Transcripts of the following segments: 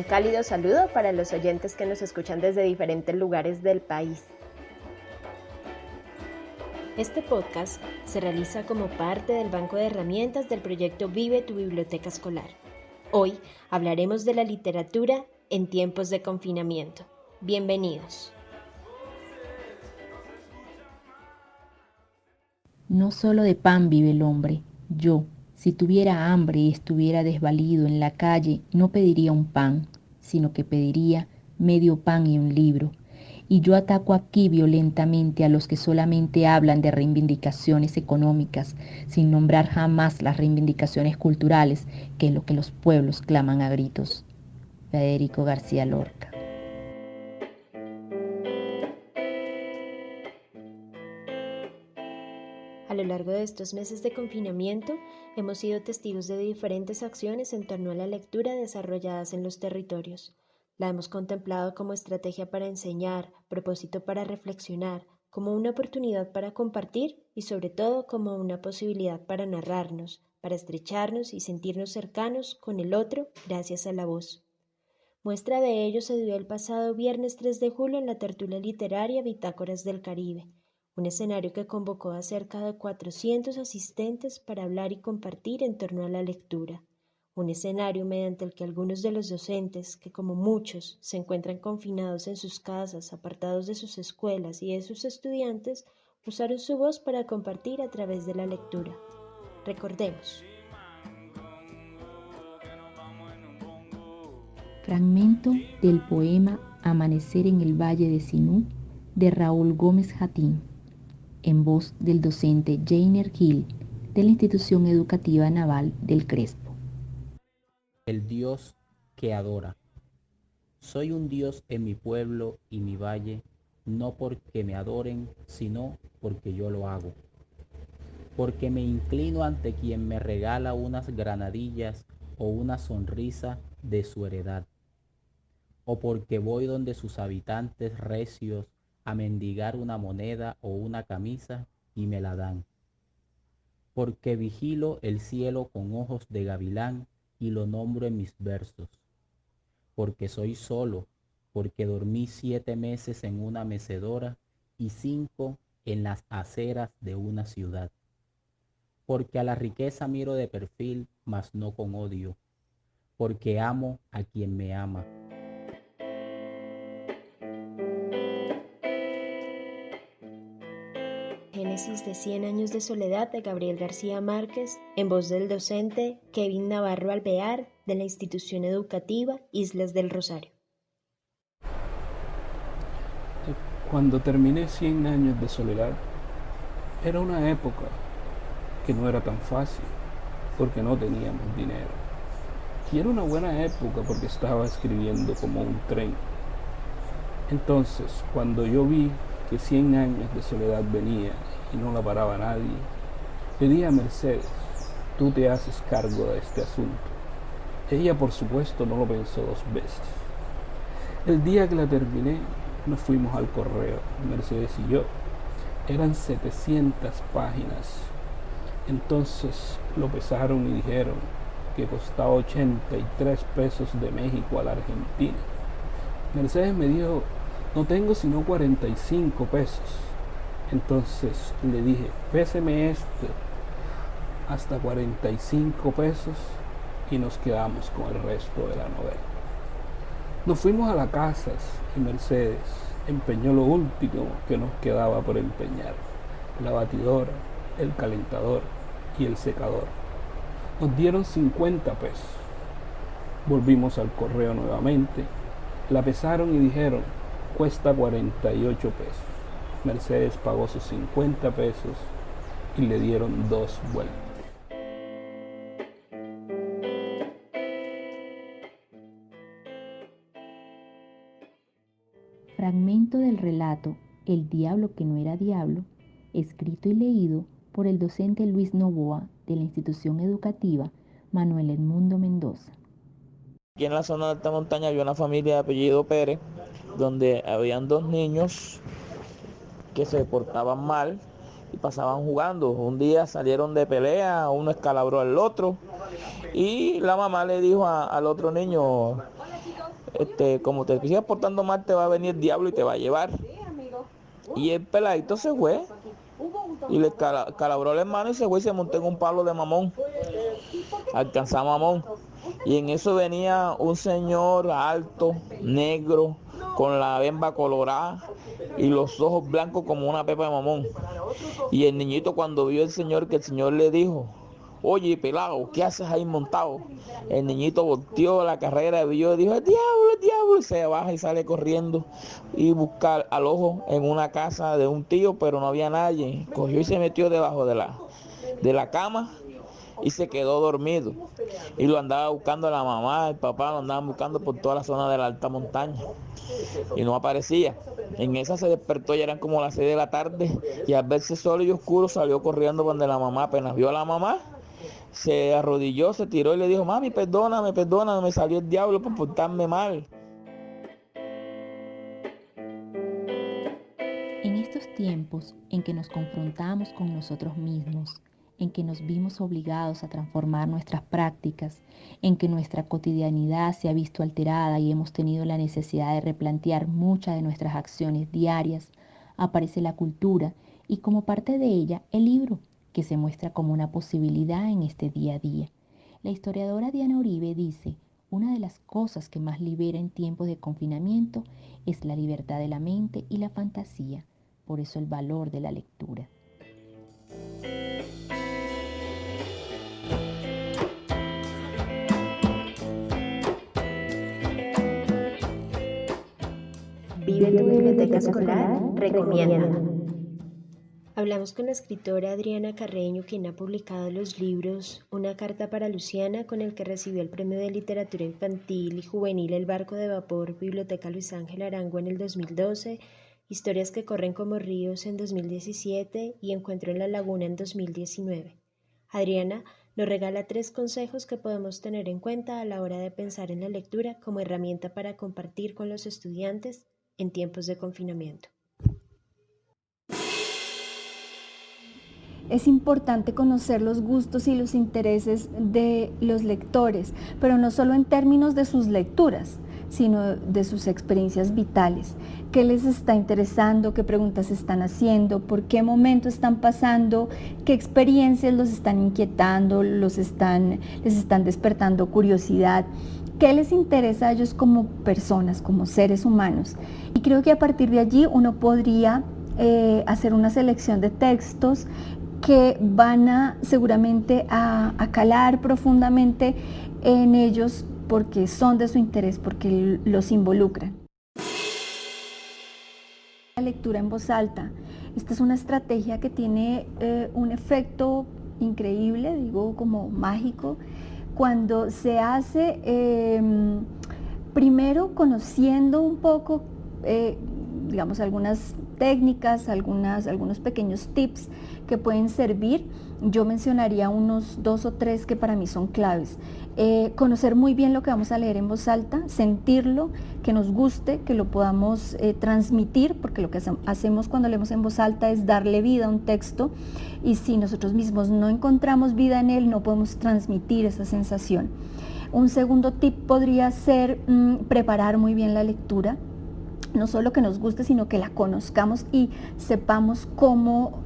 cálido saludo para los oyentes que nos escuchan desde diferentes lugares del país. Este podcast se realiza como parte del banco de herramientas del proyecto Vive tu Biblioteca Escolar. Hoy hablaremos de la literatura en tiempos de confinamiento. Bienvenidos. No solo de pan vive el hombre. Yo, si tuviera hambre y estuviera desvalido en la calle, no pediría un pan, sino que pediría medio pan y un libro. Y yo ataco aquí violentamente a los que solamente hablan de reivindicaciones económicas, sin nombrar jamás las reivindicaciones culturales, que es lo que los pueblos claman a gritos. Federico García Lorca. A lo largo de estos meses de confinamiento, hemos sido testigos de diferentes acciones en torno a la lectura desarrolladas en los territorios. La hemos contemplado como estrategia para enseñar, propósito para reflexionar, como una oportunidad para compartir y sobre todo como una posibilidad para narrarnos, para estrecharnos y sentirnos cercanos con el otro gracias a la voz. Muestra de ello se dio el pasado viernes 3 de julio en la tertulia literaria Bitácoras del Caribe, un escenario que convocó a cerca de 400 asistentes para hablar y compartir en torno a la lectura. Un escenario mediante el que algunos de los docentes, que como muchos se encuentran confinados en sus casas, apartados de sus escuelas y de sus estudiantes, usaron su voz para compartir a través de la lectura. Recordemos. Fragmento del poema Amanecer en el Valle de Sinú de Raúl Gómez Jatín, en voz del docente Jainer Gil de la Institución Educativa Naval del Crespo. El Dios que adora. Soy un Dios en mi pueblo y mi valle, no porque me adoren, sino porque yo lo hago. Porque me inclino ante quien me regala unas granadillas o una sonrisa de su heredad. O porque voy donde sus habitantes recios a mendigar una moneda o una camisa y me la dan. Porque vigilo el cielo con ojos de gavilán y lo nombro en mis versos. Porque soy solo, porque dormí 7 meses en una mecedora y 5 en las aceras de una ciudad. Porque a la riqueza miro de perfil, mas no con odio. Porque amo a quien me ama. Génesis de 100 años de soledad de Gabriel García Márquez, en voz del docente Kevin Navarro Alvear de la institución educativa Islas del Rosario. Cuando terminé 100 años de soledad, era una época que no era tan fácil porque no teníamos dinero. Y era una buena época porque estaba escribiendo como un tren. Entonces, cuando yo vi que 100 años de soledad venía y no la paraba nadie, pedí a Mercedes: tú te haces cargo de este asunto. Ella, por supuesto, no lo pensó 2 veces. El día que la terminé, nos fuimos al correo, Mercedes y yo. Eran 700 páginas. Entonces lo pesaron y dijeron que costaba 83 pesos de México a la Argentina. Mercedes me dijo: no tengo sino 45 pesos. Entonces le dije: péseme este hasta 45 pesos y nos quedamos con el resto de la novela. Nos fuimos a la casa y Mercedes empeñó lo último que nos quedaba por empeñar: la batidora, el calentador y el secador. Nos dieron 50 pesos. Volvimos al correo nuevamente, la pesaron y dijeron: cuesta 48 pesos. Mercedes pagó sus 50 pesos y le dieron 2 vueltas. Fragmento del relato El diablo que no era diablo, escrito y leído por el docente Luis Novoa de la institución educativa Manuel Edmundo Mendoza. Aquí en la zona de alta montaña había una familia de apellido Pérez, donde habían 2 niños que se portaban mal y pasaban jugando. Un día salieron de pelea, uno escalabró al otro y la mamá le dijo al otro niño: como te sigas portando mal, te va a venir el diablo y te va a llevar. Y el peladito se fue y le calabró la hermano y se fue y se montó en un palo de mamón. Alcanzó a mamón. Y en eso venía un señor alto, negro, con la bemba colorada y los ojos blancos como una pepa de mamón. Y el niñito, cuando vio al señor, que el señor le dijo: oye, pelado, ¿qué haces ahí montado? El niñito volteó la carrera, vio y dijo: el diablo, y se baja y sale corriendo y busca al ojo en una casa de un tío, pero no había nadie. Cogió y se metió debajo de la cama y se quedó dormido. Y lo andaba buscando la mamá, el papá, lo andaban buscando por toda la zona de la alta montaña y no aparecía. En esa se despertó, ya eran como las 6 de la tarde, y al verse solo y oscuro salió corriendo donde la mamá. Apenas vio a la mamá, se arrodilló, se tiró y le dijo: mami, perdóname, me salió el diablo por portarme mal. En estos tiempos en que nos confrontamos con nosotros mismos, en que nos vimos obligados a transformar nuestras prácticas, en que nuestra cotidianidad se ha visto alterada y hemos tenido la necesidad de replantear muchas de nuestras acciones diarias, aparece la cultura y como parte de ella el libro, que se muestra como una posibilidad en este día a día. La historiadora Diana Uribe dice: una de las cosas que más libera en tiempos de confinamiento es la libertad de la mente y la fantasía, por eso el valor de la lectura. Vive tu biblioteca escolar, recomienda. Hablamos con la escritora Adriana Carreño, quien ha publicado los libros Una carta para Luciana, con el que recibió el Premio de Literatura Infantil y Juvenil El barco de vapor, Biblioteca Luis Ángel Arango en el 2012, Historias que corren como ríos en 2017 y Encuentro en la laguna en 2019. Adriana nos regala 3 consejos que podemos tener en cuenta a la hora de pensar en la lectura como herramienta para compartir con los estudiantes en tiempos de confinamiento. Es importante conocer los gustos y los intereses de los lectores, pero no solo en términos de sus lecturas, sino de sus experiencias vitales. ¿Qué les está interesando? ¿Qué preguntas están haciendo? ¿Por qué momento están pasando? ¿Qué experiencias los están inquietando? ¿Les están despertando curiosidad? ¿Qué les interesa a ellos como personas, como seres humanos? Y creo que a partir de allí uno podría hacer una selección de textos que van seguramente a calar profundamente en ellos porque son de su interés, porque los involucran. La lectura en voz alta. Esta es una estrategia que tiene un efecto increíble, digo como mágico, cuando se hace primero conociendo un poco, digamos, algunas técnicas, algunos pequeños tips que pueden servir. Yo mencionaría unos 2 o 3 que para mí son claves. Conocer muy bien lo que vamos a leer en voz alta, sentirlo, que nos guste, que lo podamos transmitir, porque lo que hacemos cuando leemos en voz alta es darle vida a un texto, y si nosotros mismos no encontramos vida en él, no podemos transmitir esa sensación. Un segundo tip podría ser preparar muy bien la lectura. No solo que nos guste, sino que la conozcamos y sepamos cómo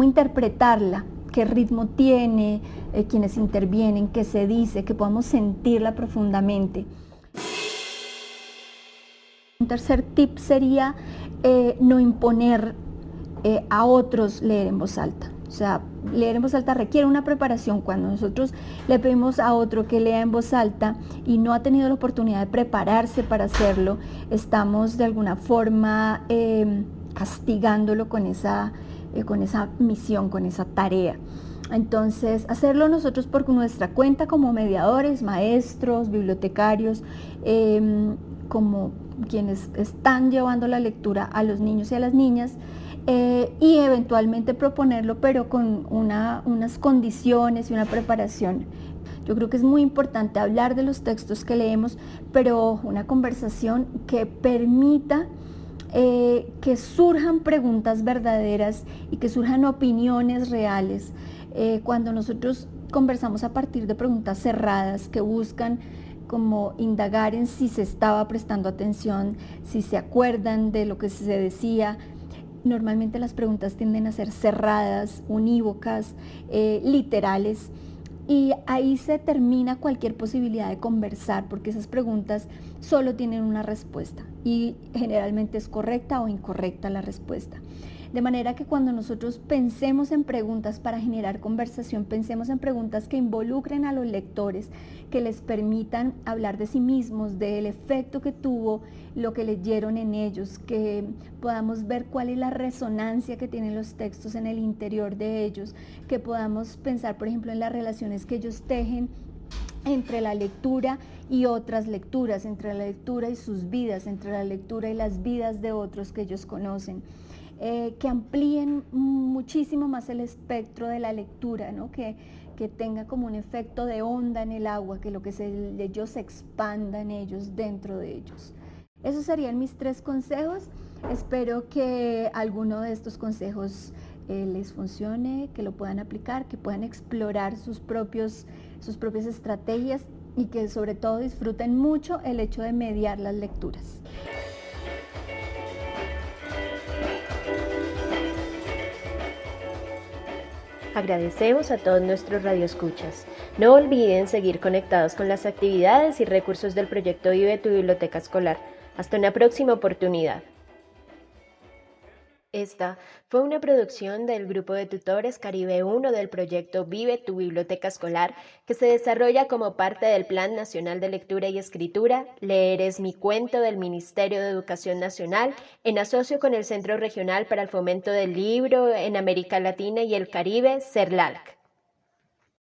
interpretarla, qué ritmo tiene, quiénes intervienen, qué se dice, que podamos sentirla profundamente. Un tercer tip sería no imponer a otros leer en voz alta. O sea, leer en voz alta requiere una preparación. Cuando nosotros le pedimos a otro que lea en voz alta y no ha tenido la oportunidad de prepararse para hacerlo, estamos de alguna forma castigándolo con esa misión, con esa tarea. Entonces, hacerlo nosotros por nuestra cuenta como mediadores, maestros, bibliotecarios, como quienes están llevando la lectura a los niños y a las niñas, y eventualmente proponerlo, pero con unas condiciones y una preparación. Yo creo que es muy importante hablar de los textos que leemos, pero una conversación que permita que surjan preguntas verdaderas y que surjan opiniones reales. Cuando nosotros conversamos a partir de preguntas cerradas que buscan como indagar en si se estaba prestando atención, si se acuerdan de lo que se decía. Normalmente las preguntas tienden a ser cerradas, unívocas, literales, y ahí se termina cualquier posibilidad de conversar, porque esas preguntas solo tienen una respuesta y generalmente es correcta o incorrecta la respuesta. De manera que cuando nosotros pensemos en preguntas para generar conversación, pensemos en preguntas que involucren a los lectores, que les permitan hablar de sí mismos, del efecto que tuvo lo que leyeron en ellos, que podamos ver cuál es la resonancia que tienen los textos en el interior de ellos, que podamos pensar, por ejemplo, en las relaciones que ellos tejen entre la lectura y otras lecturas, entre la lectura y sus vidas, entre la lectura y las vidas de otros que ellos conocen. Que amplíen muchísimo más el espectro de la lectura, ¿no? Que tenga como un efecto de onda en el agua, que lo que se leyó se expanda en ellos, dentro de ellos. Esos serían mis 3 consejos. Espero que alguno de estos consejos les funcione, que lo puedan aplicar, que puedan explorar sus propias estrategias y que sobre todo disfruten mucho el hecho de mediar las lecturas. Agradecemos a todos nuestros radioescuchas. No olviden seguir conectados con las actividades y recursos del proyecto Vive tu Biblioteca Escolar. Hasta una próxima oportunidad. Esta fue una producción del Grupo de Tutores Caribe 1 del proyecto Vive tu Biblioteca Escolar, que se desarrolla como parte del Plan Nacional de Lectura y Escritura Leer es mi cuento del Ministerio de Educación Nacional, en asocio con el Centro Regional para el Fomento del Libro en América Latina y el Caribe, CERLALC.